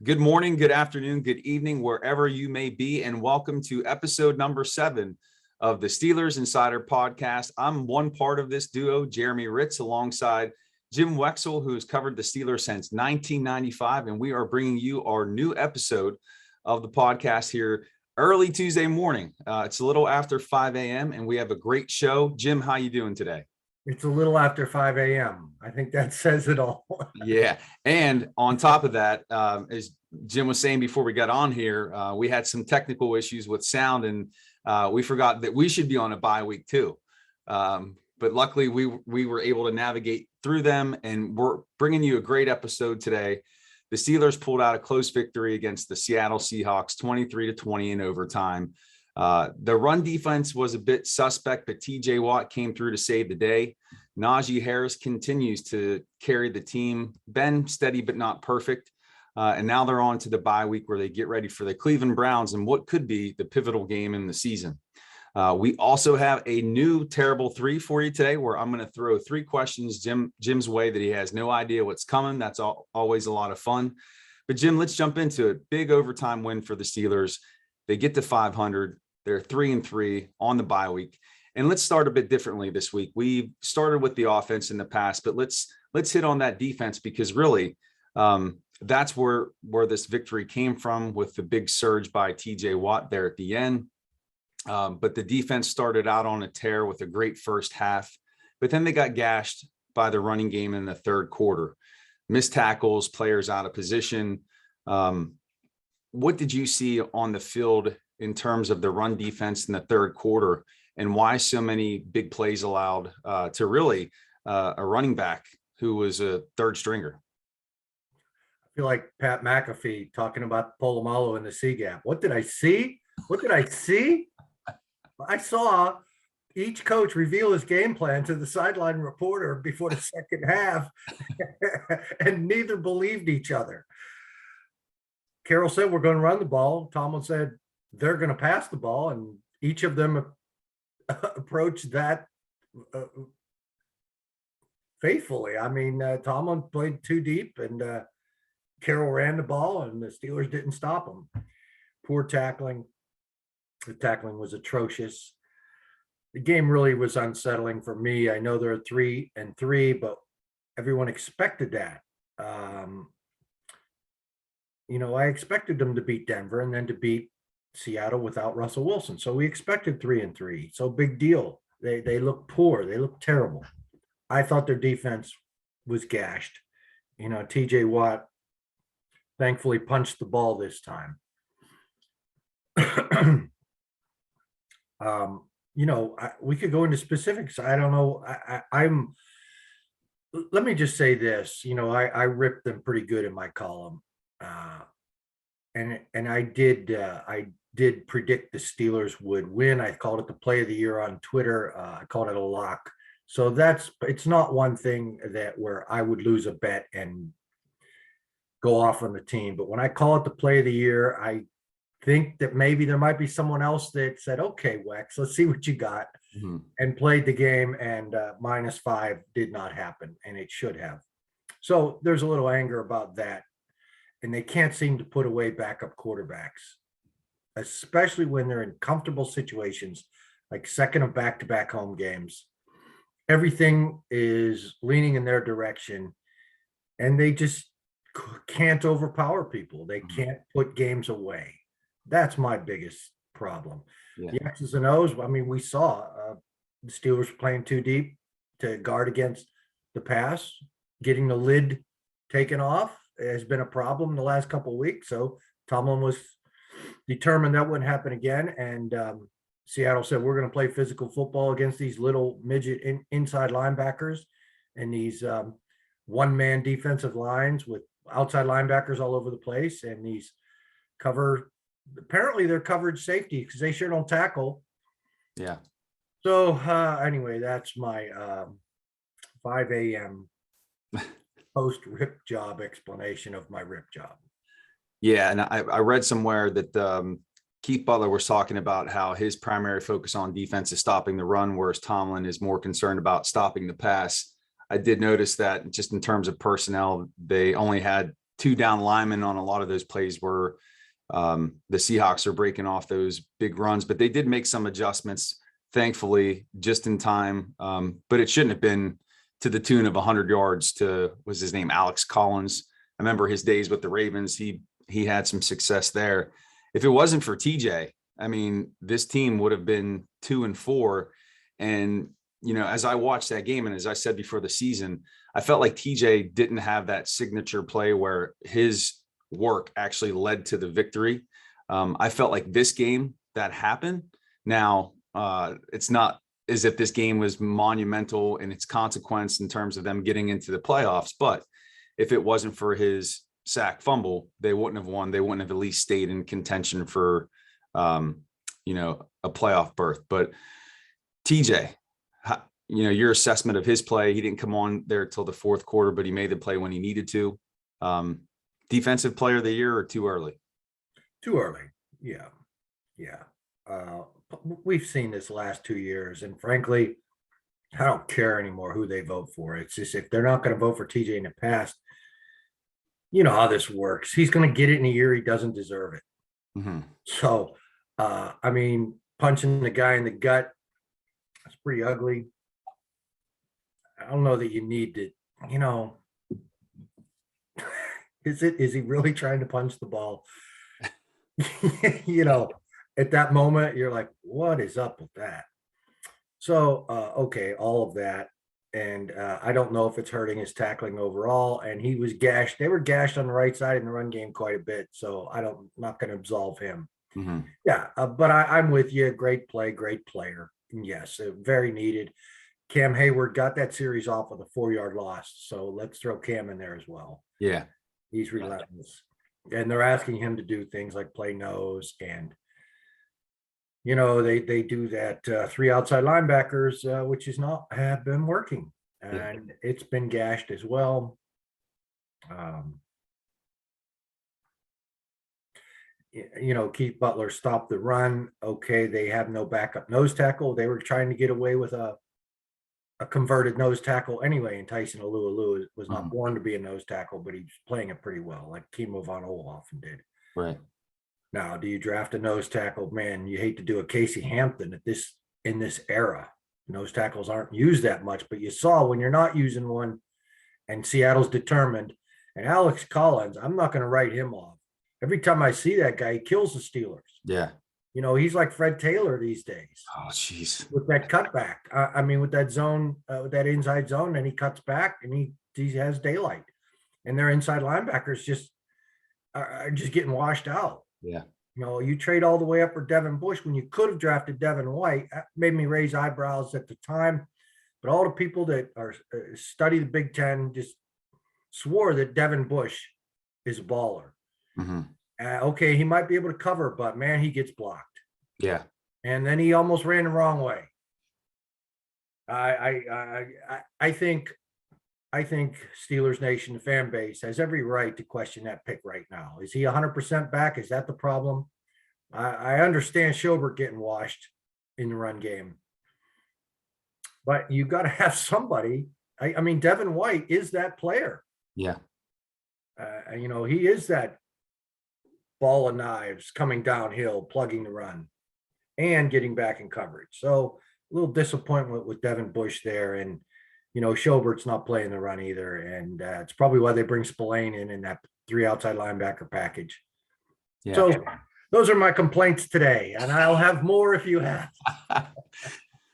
Good morning, good afternoon, good evening, wherever you may be, and welcome to episode number 7 of the Steelers Insider Podcast. I'm one part of this duo, Jeremy Hritz, alongside Jim Wexell, who has covered the Steelers since 1995, and we are bringing you our new episode of the podcast here early Tuesday morning. It's a little after 5 a.m., and we have a great show. Jim, how you doing today? It's a little after 5 a.m. I think that says it all. Yeah. And on top of that, as Jim was saying before we got on here, we had some technical issues with sound, and we forgot that we should be on a bye week too. But luckily we were able to navigate through them, and we're bringing you a great episode today. The Steelers pulled out a close victory against the Seattle Seahawks, 23-20 in overtime. The run defense was a bit suspect, but TJ Watt came through to save the day. Najee Harris continues to carry the team, been steady but not perfect. And now they're on to the bye week where they get ready for the Cleveland Browns and what could be the pivotal game in the season. We also have a new terrible 3 for you today, where I'm going to throw 3 questions Jim's way that he has no idea what's coming. That's always a lot of fun. But Jim, let's jump into it. Big overtime win for the Steelers. They get to 500. They're 3-3 on the bye week. And let's start a bit differently this week. We started with the offense in the past, but let's hit on that defense, because really that's where this victory came from, with the big surge by TJ Watt there at the end. But the defense started out on a tear with a great first half, but then they got gashed by the running game in the third quarter. Missed tackles, players out of position. What did you see on the field in terms of the run defense in the third quarter, and why so many big plays allowed to really a running back who was a third stringer? I feel like Pat McAfee talking about Polamalu in the C gap. What did I see? What did I see? I saw each coach reveal his game plan to the sideline reporter before the second half, and neither believed each other. Carroll said, "We're going to run the ball." Tomlin said, "They're going to pass the ball," and each of them approached that faithfully. I mean, Tomlin played too deep, and Carroll ran the ball, and the Steelers didn't stop him. Poor tackling. The tackling was atrocious. The game really was unsettling for me. I know they're 3-3, but everyone expected that. I expected them to beat Denver and then to beat Seattle without Russell Wilson. So we expected 3-3. So big deal. They look poor. They look terrible. I thought their defense was gashed. TJ Watt thankfully punched the ball this time. We could go into specifics. I don't know. Let me just say this. I ripped them pretty good in my column. And I did predict the Steelers would win. I called it the play of the year on Twitter. I called it a lock. So it's not one thing where I would lose a bet and go off on the team. But when I call it the play of the year, I think that maybe there might be someone else that said, "Okay, Wex, let's see what you got," and played the game, and -5 did not happen, and it should have. So there's a little anger about that. And they can't seem to put away backup quarterbacks, especially when they're in comfortable situations, like second of back-to-back home games. Everything is leaning in their direction, and they just can't overpower people. They can't put games away. That's my biggest problem. Yeah. The X's and O's, I mean, we saw the Steelers playing too deep to guard against the pass. Getting the lid taken off has been a problem the last couple of weeks. So Tomlin was determined that wouldn't happen again. And Seattle said, "We're going to play physical football against these little midget inside linebackers and these one-man defensive lines with outside linebackers all over the place. And these apparently they're coverage safety because they sure don't tackle." Yeah. So anyway, that's my 5 a.m. post-rip job explanation of my rip job. Yeah, and I read somewhere that Keith Butler was talking about how his primary focus on defense is stopping the run, whereas Tomlin is more concerned about stopping the pass. I did notice that just in terms of personnel, they only had two down linemen on a lot of those plays where the Seahawks are breaking off those big runs, but they did make some adjustments, thankfully, just in time. But it shouldn't have been to the tune of 100 yards to, was his name Alex Collins? I remember his days with the Ravens. He had some success there. If it wasn't for TJ, I mean, this team would have been 2-4. And, you know, as I watched that game, and as I said before the season, I felt like TJ didn't have that signature play where his work actually led to the victory. I felt like this game that happened. Now, it's not as if this game was monumental in its consequence in terms of them getting into the playoffs, but if it wasn't for his sack fumble, they wouldn't have won. They wouldn't have at least stayed in contention for, you know, a playoff berth. But TJ, you know, your assessment of his play, he didn't come on there till the fourth quarter, but he made the play when he needed to. Defensive player of the year or too early? Too early. Yeah. We've seen this last 2 years, and frankly, I don't care anymore who they vote for. It's just, if they're not going to vote for TJ in the past, you know how this works. He's going to get it in a year he doesn't deserve it. Mm-hmm. So, I mean, punching the guy in the gut, that's pretty ugly. I don't know that you need to, you know, is he really trying to punch the ball? You know, at that moment, you're like, what is up with that? So, okay, all of that. And I don't know if it's hurting his tackling overall. And he was gashed. They were gashed on the right side in the run game quite a bit. So I'm not going to absolve him. Mm-hmm. Yeah, but I'm with you. Great play, great player. Yes, very needed. Cam Hayward got that series off with a 4-yard loss. So let's throw Cam in there as well. Yeah. He's relentless. And they're asking him to do things like play nose, and you know, they do that 3 outside linebackers, which is not have been working, and it's been gashed as well. You know, Keith Butler stopped the run. Okay, they have no backup nose tackle. They were trying to get away with a converted nose tackle anyway, and Tyson Alualu was not born to be a nose tackle, but he's playing it pretty well, like Timo von Oelhoffen did. Right. Now, do you draft a nose tackle? Man, you hate to do a Casey Hampton in this era. Nose tackles aren't used that much, but you saw when you're not using one, and Seattle's determined. And Alex Collins, I'm not going to write him off. Every time I see that guy, he kills the Steelers. Yeah. You know, he's like Fred Taylor these days. Oh, jeez. With that cutback. I mean, with that zone, with that inside zone, and he cuts back and he has daylight. And their inside linebackers just are just getting washed out. Yeah. You know, you trade all the way up for Devin Bush when you could have drafted Devin White. That made me raise eyebrows at the time. But all the people that are study the Big Ten just swore that Devin Bush is a baller. Mm-hmm. Okay, he might be able to cover, but man, he gets blocked. Yeah. And then he almost ran the wrong way. I think Steelers Nation, the fan base, has every right to question that pick right now. Is he 100% back? Is that the problem? I understand Schobert getting washed in the run game, but you got to have somebody. I mean, Devin White is that player. Yeah. You know, he is that ball of knives coming downhill, plugging the run and getting back in coverage. So a little disappointment with Devin Bush there. And, you know, Schobert's not playing the run either. And it's probably why they bring Spillane in that 3 outside linebacker package. Yeah. So those are my complaints today. And I'll have more if you have.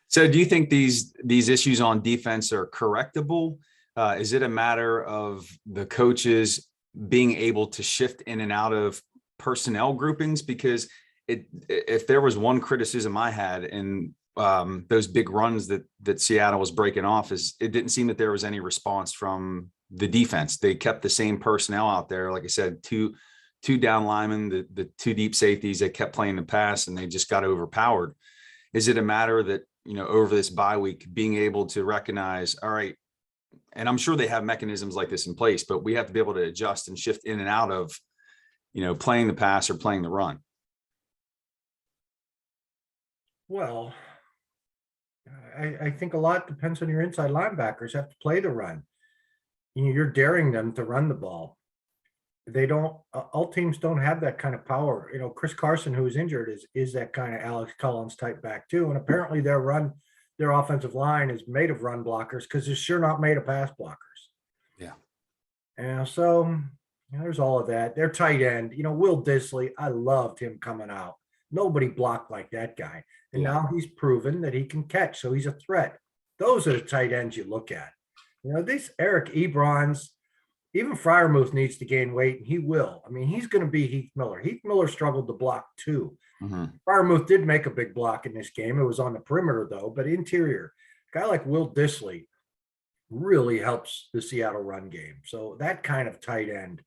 So do you think these issues on defense are correctable? Is it a matter of the coaches being able to shift in and out of personnel groupings? Because if there was one criticism I had in those big runs that Seattle was breaking off, is it didn't seem that there was any response from the defense. They kept the same personnel out there. Like I said, two down linemen, the 2 deep safeties, they kept playing the pass and they just got overpowered. Is it a matter that, you know, over this bye week, being able to recognize, all right, and I'm sure they have mechanisms like this in place, but we have to be able to adjust and shift in and out of, you know, playing the pass or playing the run? Well, I think a lot depends on your inside linebackers have to play the run. You know, you're daring them to run the ball. they don't, all teams don't have that kind of power. You know, Chris Carson, who is injured, is that kind of Alex Collins type back too. And apparently their offensive line is made of run blockers because it's sure not made of pass blockers. Yeah. And so, there's all of that. Their tight end, Will Dissly, I loved him coming out. Nobody blocked like that guy. And now he's proven that he can catch. So he's a threat. Those are the tight ends you look at. These Eric Ebrons, even Freiermuth needs to gain weight, and he will. I mean, he's going to be Heath Miller. Heath Miller struggled to block too. Freiermuth did make a big block in this game. It was on the perimeter though, but interior. A guy like Will Dissly really helps the Seattle run game. So that kind of tight end,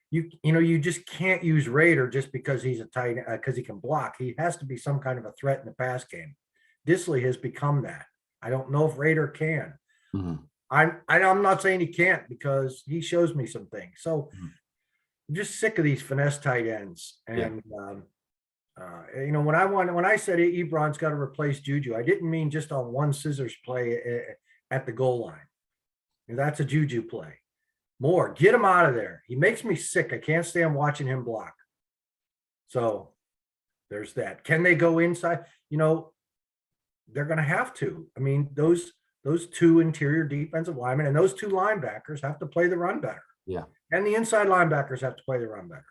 you just can't use Rader just because he's a tight because he can block. He has to be some kind of a threat in the pass game. Dissly has become that. I don't know if Rader can. I'm not saying he can't because he shows me some things. So I'm just sick of these finesse tight ends. And when I said Ebron's got to replace Juju, I didn't mean just on one scissors play at the goal line. That's a Juju play. More, get him out of there. He makes me sick. I can't stand watching him block. So there's that. Can they go inside? They're going to have to. I mean, those two interior defensive linemen and those two linebackers have to play the run better. Yeah. And the inside linebackers have to play the run better.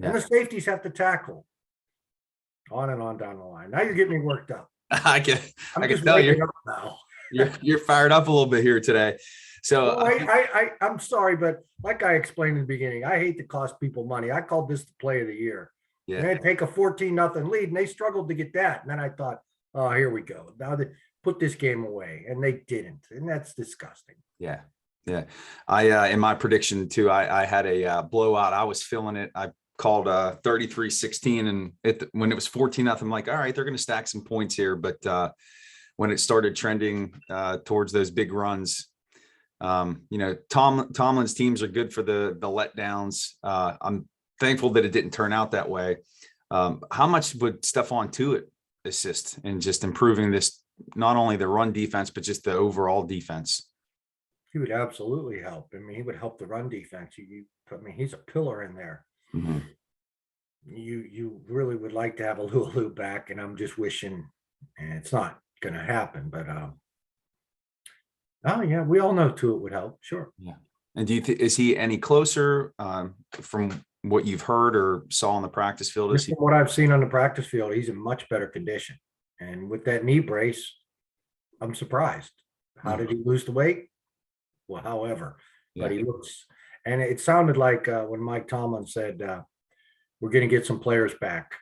Yeah. And the safeties have to tackle. On and on down the line. Now you're getting me worked up. I can tell you now. you're fired up a little bit here today. So I'm sorry, but like I explained in the beginning, I hate to cost people money. I called this the play of the year. Yeah. And they take a 14-0 lead, and they struggled to get that. And then I thought, oh, here we go. Now they put this game away, and they didn't, and that's disgusting. Yeah. I in my prediction too, I had a blowout. I was feeling it. I called 33-16, and when it was 14-0, I'm like, all right, they're going to stack some points here. But when it started trending towards those big runs, Tomlin's teams are good for the letdowns. I'm thankful that it didn't turn out that way. How much would Stephon Tuitt assist in just improving this, not only the run defense, but just the overall defense? He would absolutely help. I mean, he would help the run defense. He's a pillar in there. You really would like to have a Lulu back, and I'm just wishing, and it's not going to happen, but oh yeah, we all know Tuitt would help. Sure. Yeah. And do you think, is he any closer from what you've heard or saw on the practice field? From what I've seen on the practice field, he's in much better condition. And with that knee brace, I'm surprised. How did he lose the weight? Well, however, but he looks, and it sounded like when Mike Tomlin said, we're going to get some players back.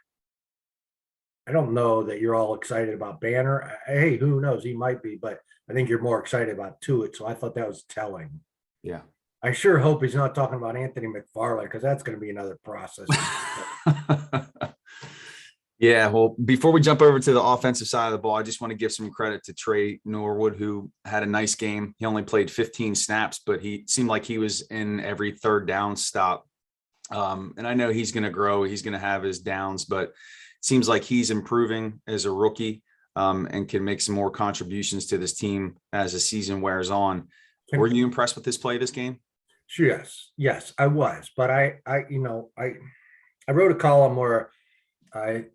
I don't know that you're all excited about Banner. Hey, who knows? He might be, but I think you're more excited about Tuitt. So I thought that was telling. Yeah. I sure hope he's not talking about Anthony McFarland, because that's going to be another process. Yeah. Well, before we jump over to the offensive side of the ball, I just want to give some credit to Trey Norwood, who had a nice game. He only played 15 snaps, but he seemed like he was in every third down stop. And I know he's going to grow. He's going to have his downs, but it seems like he's improving as a rookie and can make some more contributions to this team as the season wears on. Were you impressed with this play this game? Yes, I was. But I wrote a column where I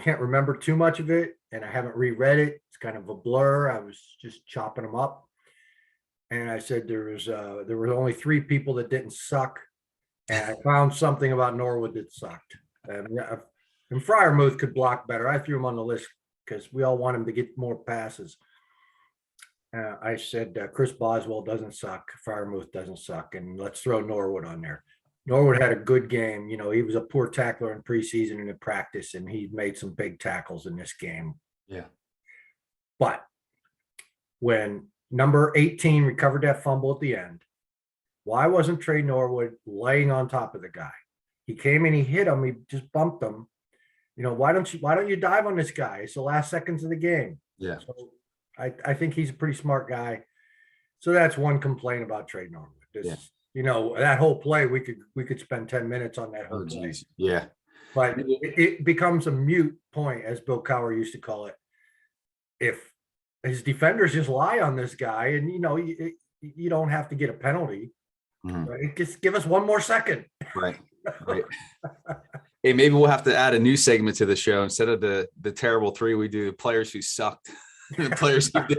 can't remember too much of it, and I haven't reread it. It's kind of a blur. I was just chopping them up, and I said there were only 3 people that didn't suck, and I found something about Norwood that sucked. And Freiermuth could block better. I threw him on the list because we all want him to get more passes. I said Chris Boswell doesn't suck, Freiermuth doesn't suck, and let's throw Norwood on there. Norwood had a good game. He was a poor tackler in preseason and in practice, and he made some big tackles in this game. Yeah. But when number 18 recovered that fumble at the end, why wasn't Trey Norwood laying on top of the guy? He came and he hit him. He just bumped him. Why don't you dive on this guy? It's the last seconds of the game. Yeah. So I think he's a pretty smart guy. So that's one complaint about Trey Norwood. That whole play, we could spend 10 minutes on that whole play. Yeah. But it becomes a mute point, as Bill Cowher used to call it. If his defenders just lie on this guy, and you don't have to get a penalty, Mhm. Right? Just give us one more second. Right. Right. Hey, maybe we'll have to add a new segment to the show instead of the terrible three. We do players who sucked, the players who did.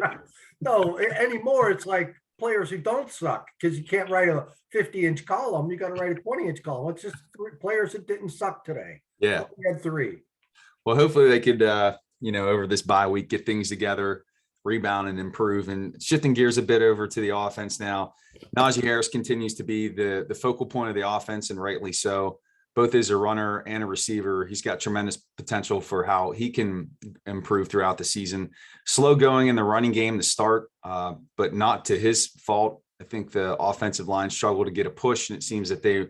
No, anymore, it's like players who don't suck, because you can't write a 50-inch column. You got to write a 20-inch column. It's just players that didn't suck today. Yeah. We had three. Well, hopefully they could, over this bye week, get things together, rebound and improve. And shifting gears a bit over to the offense now, Najee Harris continues to be the focal point of the offense, and rightly so. Both as a runner and a receiver, he's got tremendous potential for how he can improve throughout the season. Slow going in the running game to start, but not to his fault. I think the offensive line struggled to get a push, and it seems that they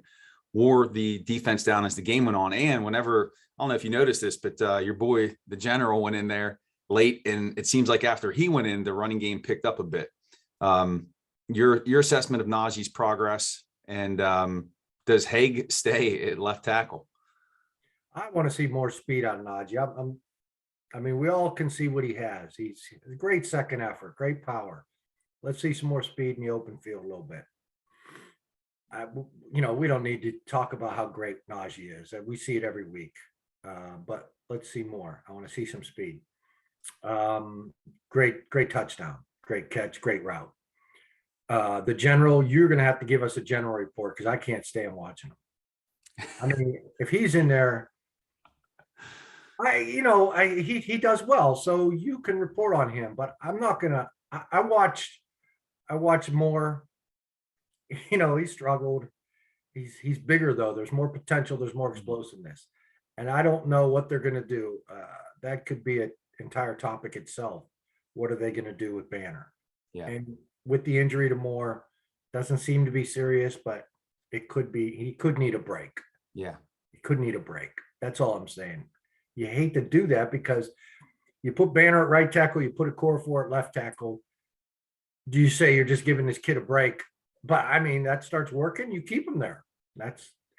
wore the defense down as the game went on. And whenever, I don't know if you noticed this, but your boy, the general, went in there late, and it seems like after he went in, the running game picked up a bit. Your assessment of Najee's progress, and does Haig stay at left tackle? I want to see more speed on Najee. I mean, we all can see what he has. He's a great second effort, great power. Let's see some more speed in the open field a little bit. We don't need to talk about how great Najee is. We see it every week, but let's see more. I want to see some speed. Great touchdown, great catch, great route. The general, you're going to have to give us a general report, because I can't stand watching him. I mean, if he's in there, he does well, so you can report on him. But I'm not gonna. I watch more. He struggled. He's bigger though. There's more potential. There's more explosiveness, and I don't know what they're going to do. That could be an entire topic itself. What are they going to do with Banner? Yeah. And with the injury to Moore, doesn't seem to be serious, but it could be. He could need a break. Yeah. He could need a break. That's all I'm saying. You hate to do that, because you put Banner at right tackle, you put a core four at left tackle. Do you say you're just giving this kid a break? But I mean, that starts working, you keep him there.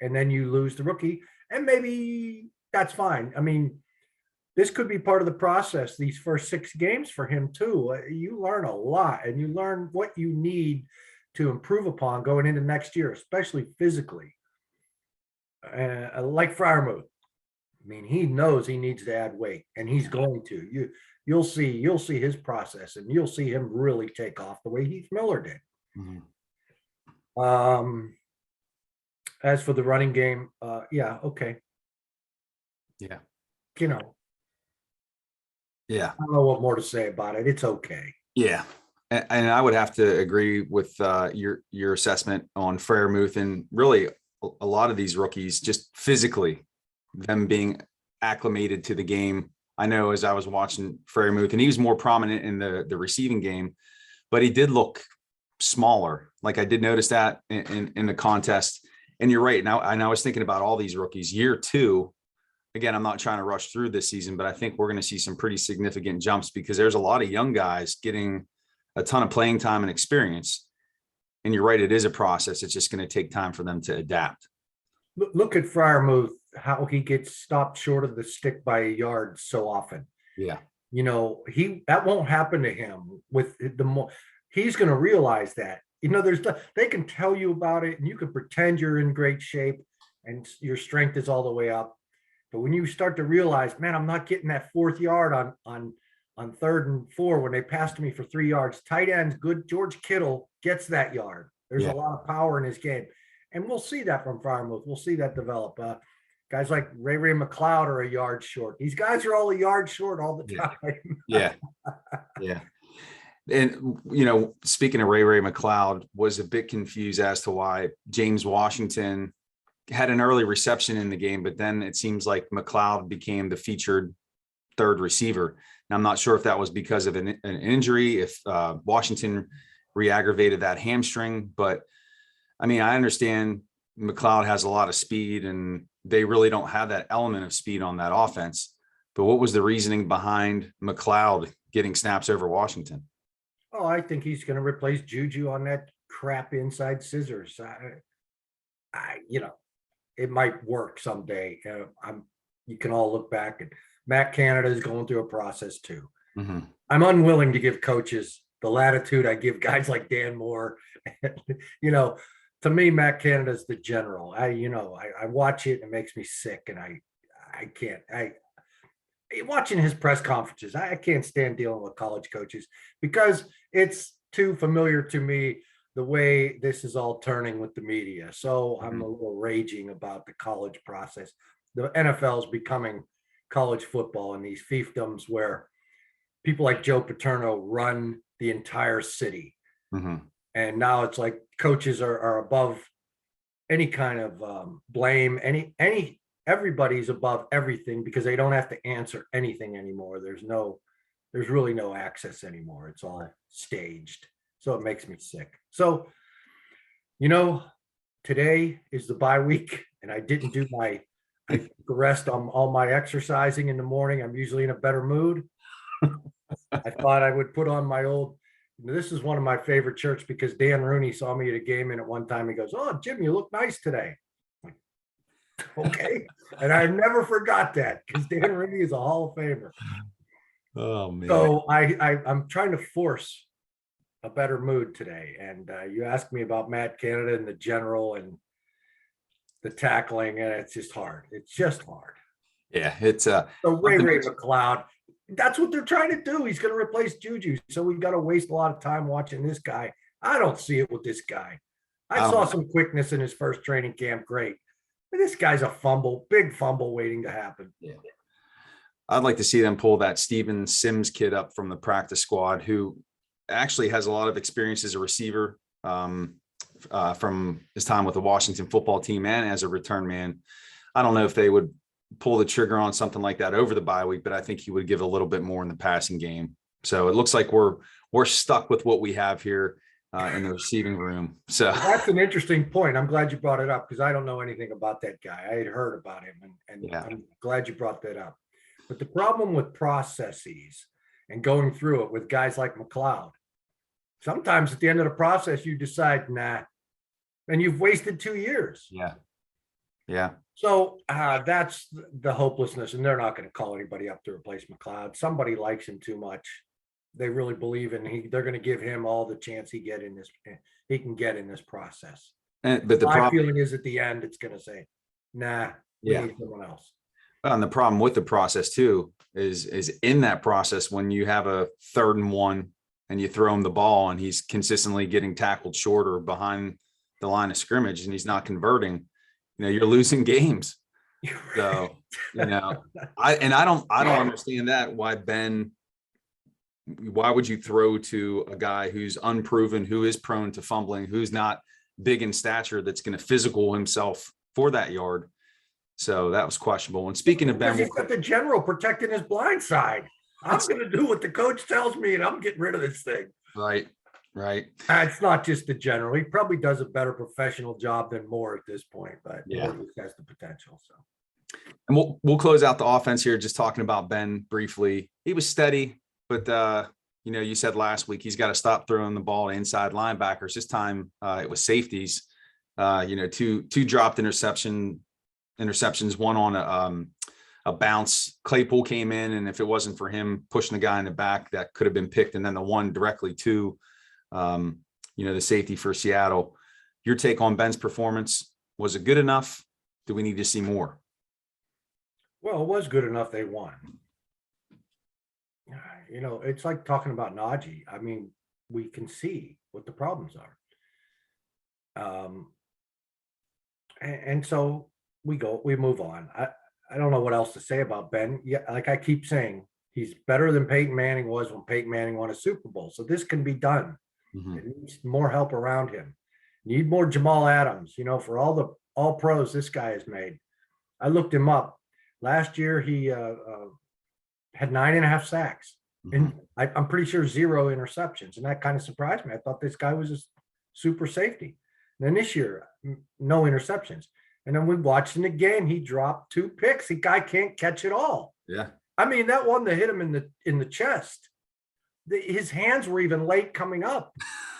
And then you lose the rookie, and maybe that's fine. I mean, this could be part of the process, these first 6 games for him too. You learn a lot, and you learn what you need to improve upon going into next year, especially physically. Like Freiermuth. I mean, he knows he needs to add weight, and he's going to. You'll see his process, and you'll see him really take off the way Heath Miller did. Mm-hmm. As for the running game, yeah, okay. Yeah. I Yeah. don't know what more to say about it. It's okay. Yeah. And I would have to agree with your assessment on Freiermuth, and really a lot of these rookies, just physically, them being acclimated to the game. I know as I was watching Freiermuth, and he was more prominent in the receiving game, but he did look smaller. Like I did notice that in the contest. And you're right. Now, and I was thinking about all these rookies. Year 2, again, I'm not trying to rush through this season, but I think we're going to see some pretty significant jumps, because there's a lot of young guys getting a ton of playing time and experience. And you're right, it is a process. It's just going to take time for them to adapt. Look at Freiermuth, how he gets stopped short of the stick by a yard so often. Yeah. That won't happen to him with the more. He's going to realize that. They can tell you about it, and you can pretend you're in great shape and your strength is all the way up. But when you start to realize, man, I'm not getting that 4th yard on 3rd and 4 when they passed me for 3 yards. Tight ends, good. George Kittle gets that yard. There's a lot of power in his game. And we'll see that from Freiermuth. We'll see that develop. Guys like Ray Ray McCloud are a yard short. These guys are all a yard short all the time. Yeah. Yeah. And, speaking of Ray Ray McCloud, was a bit confused as to why James Washington had an early reception in the game, but then it seems like McCloud became the featured 3rd receiver. Now, I'm not sure if that was because of an injury, if Washington re-aggravated that hamstring, but I mean, I understand McCloud has a lot of speed, and they really don't have that element of speed on that offense. But what was the reasoning behind McCloud getting snaps over Washington? Oh, I think he's going to replace Juju on that crap inside scissors. It might work someday. You can all look back, and Matt Canada is going through a process too. Mm-hmm. I'm unwilling to give coaches the latitude I give guys like Dan Moore. To me, Matt Canada's the general. I watch it and it makes me sick, and I can't. Watching his press conferences, I can't stand dealing with college coaches because it's too familiar to me the way this is all turning with the media. So I'm a little raging about the college process. The NFL is becoming college football in these fiefdoms where people like Joe Paterno run the entire city. Mhm. And now it's like coaches are above any kind of blame, everybody's above everything because they don't have to answer anything anymore. There's really no access anymore. It's all staged. So it makes me sick. So, today is the bye week and I didn't do I rest on all my exercising in the morning. I'm usually in a better mood. I thought I would put on my this is one of my favorite shirts because Dan Rooney saw me at a game and at one time he goes, "Oh, Jim, you look nice today." I'm like, okay. And I never forgot that because Dan Rooney is a Hall of Famer. Oh man. So I'm trying to force a better mood today. And you asked me about Matt Canada and the general and the tackling, and it's just hard. It's just hard. Yeah, it's so Ray Ray McCloud. That's what they're trying to do. He's going to replace Juju. So we got to waste a lot of time watching this guy. I don't see it with this guy. I saw some quickness in his first training camp. Great. But this guy's a big fumble waiting to happen. Yeah. I'd like to see them pull that Steven Sims kid up from the practice squad, who actually has a lot of experience as a receiver from his time with the Washington football team and as a return man. I don't know if they would pull the trigger on something like that over the bye week, but I think he would give a little bit more in the passing game. So it looks like we're stuck with what we have here in the receiving room. So that's an interesting point. I'm glad you brought it up because I don't know anything about that guy. I had heard about him and yeah. I'm glad you brought that up. But the problem with processes and going through it with guys like McCloud, sometimes at the end of the process, you decide, nah, and you've wasted 2 years. Yeah. Yeah. So that's the hopelessness, and they're not going to call anybody up to replace McCloud. Somebody likes him too much. They really believe they're going to give him all the chance he can get in this process. But my feeling is at the end, it's going to say, nah, we need someone else. And the problem with the process too is in that process, when you have a 3rd and 1 and you throw him the ball and he's consistently getting tackled short or behind the line of scrimmage and he's not converting, you're losing games. So, I don't understand that. Why would you throw to a guy who's unproven, who is prone to fumbling, who's not big in stature, that's going to physical himself for that yard? So that was questionable. And speaking of Ben, he's got the general protecting his blind side. I'm going to do what the coach tells me and I'm getting rid of this thing. Right. It's not just the general. He probably does a better professional job than Moore at this point, but yeah, he has the potential. So, and we'll close out the offense here, just talking about Ben briefly. He was steady, but you said last week he's got to stop throwing the ball to inside linebackers. This time it was safeties. Two dropped interceptions, one on a bounce. Claypool came in, and if it wasn't for him pushing the guy in the back, that could have been picked. And then the one directly to the safety for Seattle. Your take on Ben's performance, was it good enough? Do we need to see more? Well, it was good enough. They won. It's like talking about Najee. I mean, we can see what the problems are. And so we move on. I don't know what else to say about Ben. Yeah, like I keep saying, he's better than Peyton Manning was when Peyton Manning won a Super Bowl. So this can be done. Mm-hmm. It needs more help around him. Need more Jamal Adams, for all pros this guy has made. I looked him up. Last year, he had 9.5 sacks. Mm-hmm. And I'm pretty sure 0 interceptions. And that kind of surprised me. I thought this guy was a super safety. And then this year, no interceptions. And then we watched in the game, he dropped 2 picks. The guy can't catch it all. Yeah. I mean, that one that hit him in the chest, his hands were even late coming up.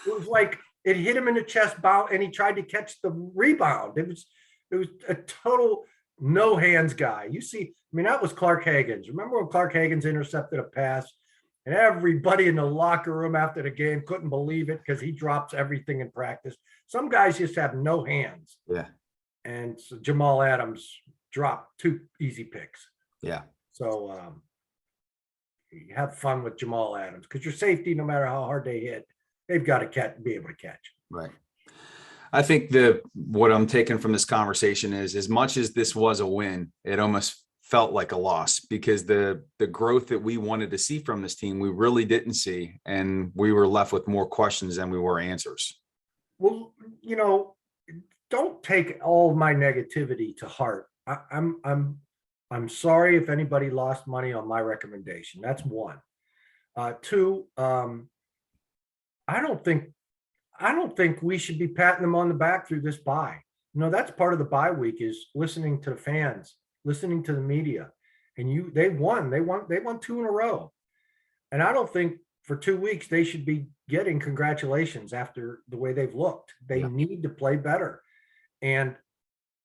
It was like it hit him in the chest, bound, and he tried to catch the rebound. It was a total no hands guy. You see, I mean, that was Clark Haggans. Remember when Clark Haggans intercepted a pass And everybody in the locker room after the game couldn't believe it because he drops everything in practice. Some guys just have no hands. Yeah. And so Jamal Adams dropped 2 easy picks. Yeah. So you have fun with Jamal Adams because your safety, no matter how hard they hit, they've got to be able to catch. Right. I think what I'm taking from this conversation is, as much as this was a win, it almost felt like a loss, because the growth that we wanted to see from this team, we really didn't see. And we were left with more questions than we were answers. Well, don't take all of my negativity to heart. I'm sorry if anybody lost money on my recommendation. That's one. 2, I don't think we should be patting them on the back through this bye. That's part of the bye week, is listening to the fans, listening to the media. And they won 2 in a row. And I don't think for 2 weeks they should be getting congratulations after the way they've looked. They need to play better. And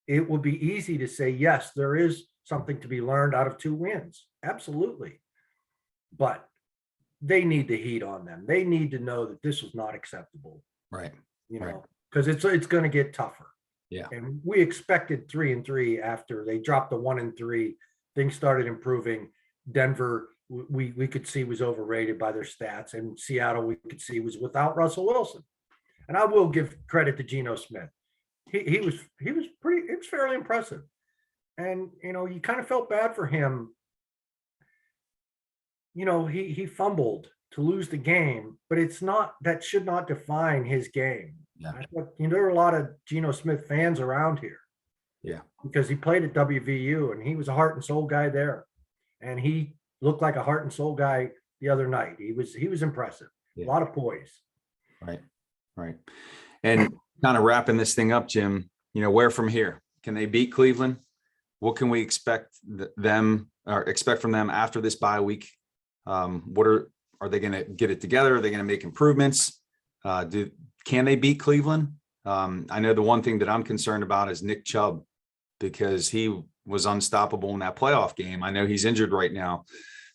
it would be easy to say, yes, there is something to be learned out of 2 wins. Absolutely. But they need the heat on them. They need to know that this was not acceptable. Right. Because it's going to get tougher. Yeah. And we expected 3-3 after they dropped the 1-3. Things started improving. Denver, we could see, was overrated by their stats, and Seattle, we could see, was without Russell Wilson. And I will give credit to Geno Smith. He was fairly impressive. And you kind of felt bad for him. He fumbled to lose the game, but that should not define his game. Yeah. There are a lot of Geno Smith fans around here. Yeah. Because he played at WVU and he was a heart and soul guy there. And he looked like a heart and soul guy the other night. He was impressive. Yeah. A lot of poise. Right. And kind of wrapping this thing up, Jim, where from here? Can they beat Cleveland? What can we expect from them after this bye week? Are they going to get it together? Are they going to make improvements? Can they beat Cleveland? I know the one thing that I'm concerned about is Nick Chubb, because he was unstoppable in that playoff game. I know he's injured right now,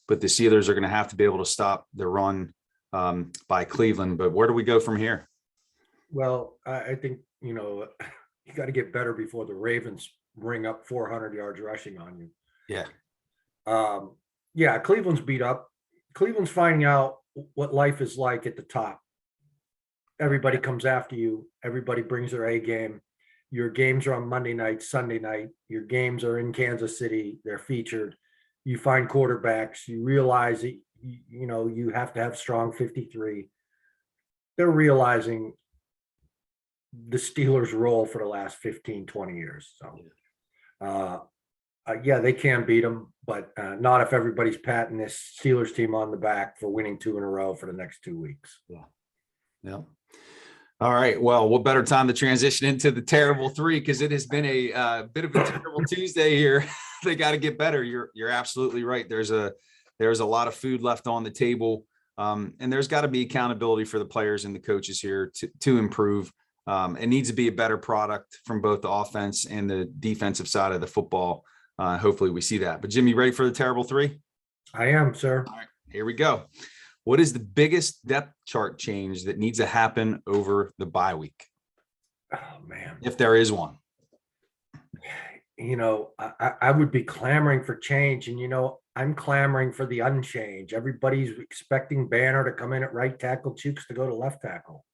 but the Steelers are going to have to be able to stop the run by Cleveland. But where do we go from here? Well, I think, you got to get better before the Ravens bring up 400 yards rushing on you. Yeah. Cleveland's beat up. Cleveland's finding out what life is like at the top. Everybody comes after you. Everybody brings their A game. Your games are on Monday night, Sunday night. Your games are in Kansas City. They're featured. You find quarterbacks. You realize that, you have to have strong 53. They're realizing the Steelers' role for the last 15, 20 years. So, they can beat them, but not if everybody's patting this Steelers team on the back for winning 2 in a row for the next 2 weeks. Yeah. All right. Well, what better time to transition into the terrible 3, because it has been a bit of a terrible Tuesday here. They got to get better. You're absolutely right. There's a lot of food left on the table, and there's got to be accountability for the players and the coaches here to improve. It needs to be a better product from both the offense and the defensive side of the football. Hopefully we see that. But Jim, you ready for the terrible 3? I am, sir. All right, here we go. What is the biggest depth chart change that needs to happen over the bye week? Oh, man. If there is one. I would be clamoring for change. And, I'm clamoring for the unchange. Everybody's expecting Banner to come in at right tackle, Chooks to go to left tackle.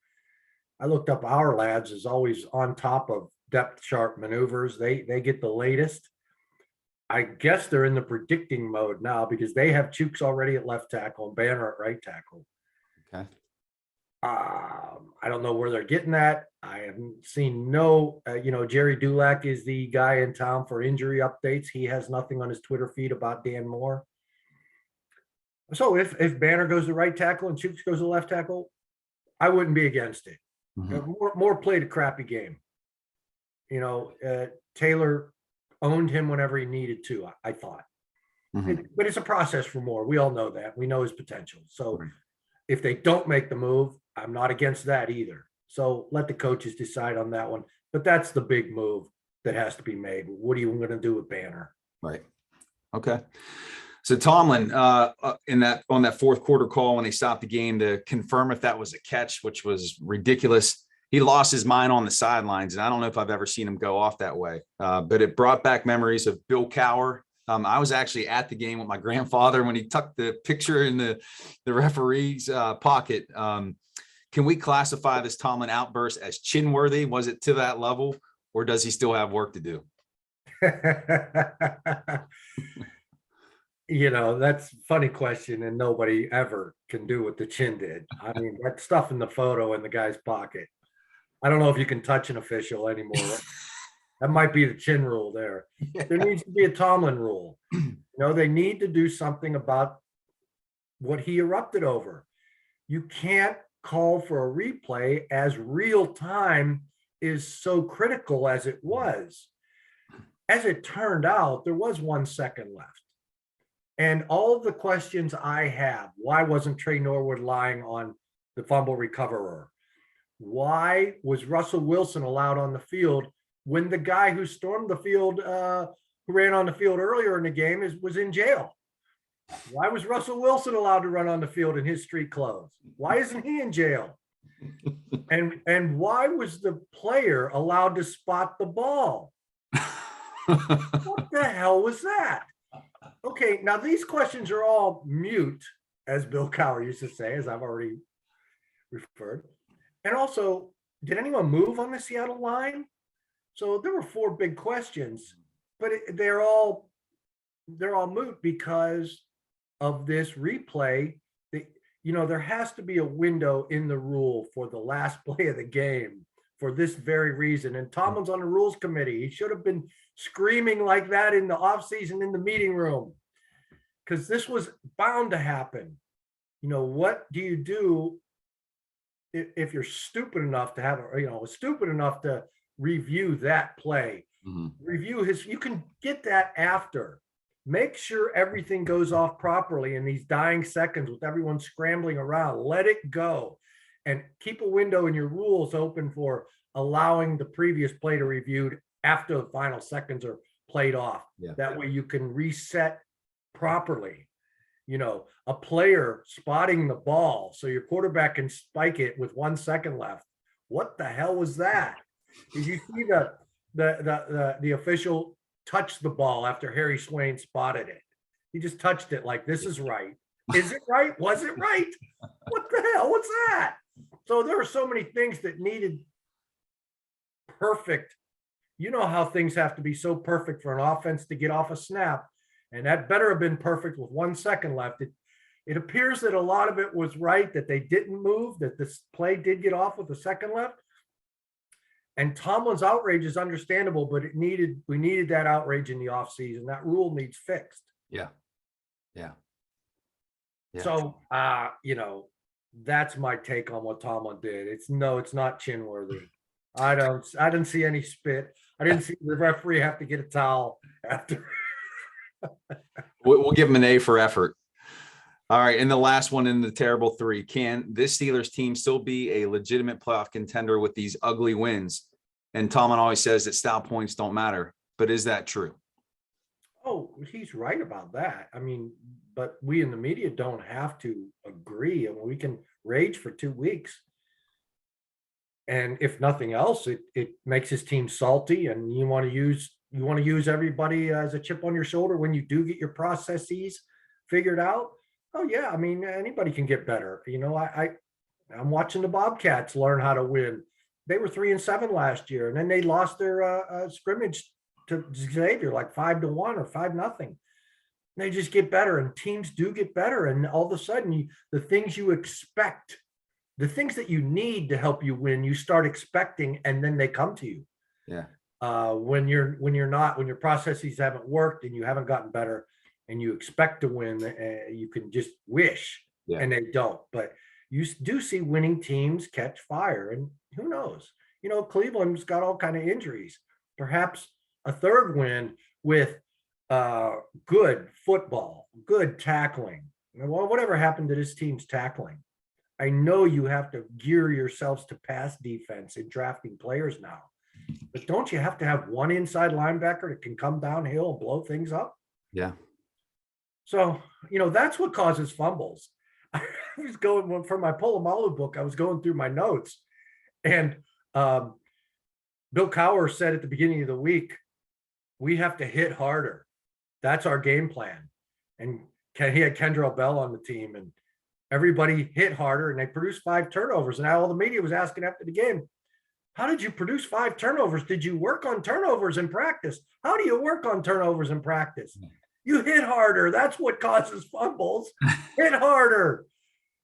I looked up our lads is always on top of depth chart maneuvers. They get the latest. I guess they're in the predicting mode now because they have Chooks already at left tackle and Banner at right tackle. Okay. I don't know where they're getting that. I haven't seen Jerry Dulac is the guy in town for injury updates. He has nothing on his Twitter feed about Dan Moore. So if Banner goes to right tackle and Chooks goes to left tackle, I wouldn't be against it. Mm-hmm. Moore played a crappy game. Taylor owned him whenever he needed to, I thought. Mm-hmm. But it's a process for Moore. We all know that. We know his potential. So if they don't make the move, I'm not against that either. So let the coaches decide on that one. But that's the big move that has to be made. What are you going to do with Banner? Right. Okay. So Tomlin, on that fourth quarter call when they stopped the game to confirm if that was a catch, which was ridiculous, he lost his mind on the sidelines, and I don't know if I've ever seen him go off that way. But it brought back memories of Bill Cowher. I was actually at the game with my grandfather when he tucked the picture in the referee's pocket. Can we classify this Tomlin outburst as chin worthy? Was it to that level, or does he still have work to do? That's a funny question, and nobody ever can do what the chin did. I mean, that stuff in the photo in the guy's pocket. I don't know if you can touch an official anymore. That might be the chin rule there. Yeah. There needs to be a Tomlin rule. They need to do something about what he erupted over. You can't call for a replay as real time is so critical as it was. As it turned out, there was 1 second left. And all of the questions I have, why wasn't Trey Norwood lying on the fumble recoverer? Why was Russell Wilson allowed on the field when the guy who stormed the field, who ran on the field earlier in the game was in jail? Why was Russell Wilson allowed to run on the field in his street clothes? Why isn't he in jail? And why was the player allowed to spot the ball? What the hell was that? Okay, now these questions are all mute, as Bill Cowher used to say, as I've already referred. And also, did anyone move on the Seattle line? So there were 4 big questions, but they're all moot because of this replay. There has to be a window in the rule for the last play of the game for this very reason. And Tomlin's on the rules committee. He should have been screaming like that in the offseason in the meeting room, because this was bound to happen. What do you do if you're stupid enough to have stupid enough to review that play? Review you can get that after. Make sure everything goes off properly in these dying seconds with everyone scrambling around. Let it go, and keep a window in your rules open for allowing the previous play to reviewed after the final seconds are played off. Yeah. That way you can reset properly. A player spotting the ball so your quarterback can spike it with 1 second left. What the hell was that? Did you see the official touch the ball after Harry Swain spotted it? He just touched it like, this is right. Is it right? Was it right? What the hell was that? So there were so many things that needed perfect. You know how things have to be so perfect for an offense to get off a snap. And that better have been perfect with 1 second left. It appears that a lot of it was right, that they didn't move, that this play did get off with a second left. And Tomlin's outrage is understandable, but we needed that outrage in the offseason. That rule needs fixed. Yeah. So, that's my take on what Tomlin did. It's not chin worthy. I didn't see any spit. I didn't see the referee have to get a towel after. We'll give him an A for effort. All right. And the last one in the terrible 3, can this Steelers team still be a legitimate playoff contender with these ugly wins? And Tomlin always says that style points don't matter, but is that true? Oh, he's right about that. I mean, but we in the media don't have to agree, and we can rage for 2 weeks. And if nothing else, it makes his team salty, and you want to use everybody as a chip on your shoulder when you do get your processes figured out. Oh yeah, I mean, anybody can get better. I'm watching the Bobcats learn how to win. They were 3-7 last year, and then they lost their scrimmage to Xavier like 5-1 or 5-0. They just get better, and teams do get better. And all of a sudden, the things you expect, the things that you need to help you win, you start expecting, and then they come to you. Yeah. When your processes haven't worked and you haven't gotten better, and you expect to win, you can just wish, and they don't. But you do see winning teams catch fire, and who knows? Cleveland's got all kind of injuries. Perhaps a third win with good football, good tackling. Well, whatever happened to this team's tackling? I know you have to gear yourselves to pass defense in drafting players now, but don't you have to have one inside linebacker that can come downhill and blow things up? Yeah. So, that's what causes fumbles. I was going for my Polamalu book. I was going through my notes, and Bill Cowher said at the beginning of the week, we have to hit harder. That's our game plan. And he had Kendrell Bell on the team, and everybody hit harder, and they produced 5 turnovers. And now all the media was asking after the game, how did you produce 5 turnovers? Did you work on turnovers in practice? How do you work on turnovers in practice? You hit harder. That's what causes fumbles. Hit harder.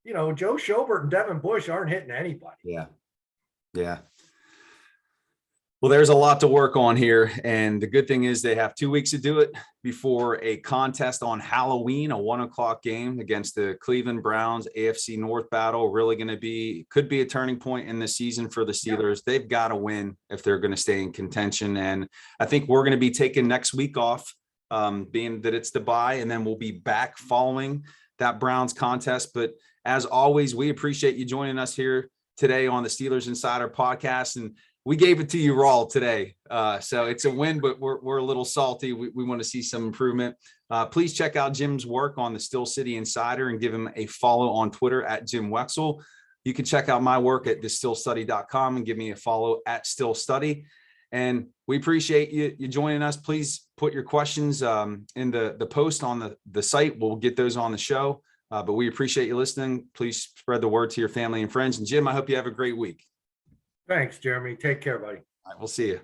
Joe Schobert and Devin Bush aren't hitting anybody. Yeah. Yeah. Well, there's a lot to work on here. And the good thing is they have 2 weeks to do it before a contest on Halloween, a 1:00 game against the Cleveland Browns. AFC North battle, really going to could be a turning point in the season for the Steelers. They've got to win if they're going to stay in contention. And I think we're going to be taking next week off, being that it's the bye, and then we'll be back following that Browns contest. But as always, we appreciate you joining us here today on the Steelers Insider podcast. And we gave it to you raw today. So it's a win, but we're a little salty. We want to see some improvement. Please check out Jim's work on the Steel City Insider and give him a follow on Twitter at Jim Wexell. You can check out my work at thestillstudy.com and give me a follow at Still Study. And we appreciate you joining us. Please put your questions in the post on the site. We'll get those on the show. But we appreciate you listening. Please spread the word to your family and friends. And Jim, I hope you have a great week. Thanks, Jeremy. Take care, buddy. All right, we'll see you.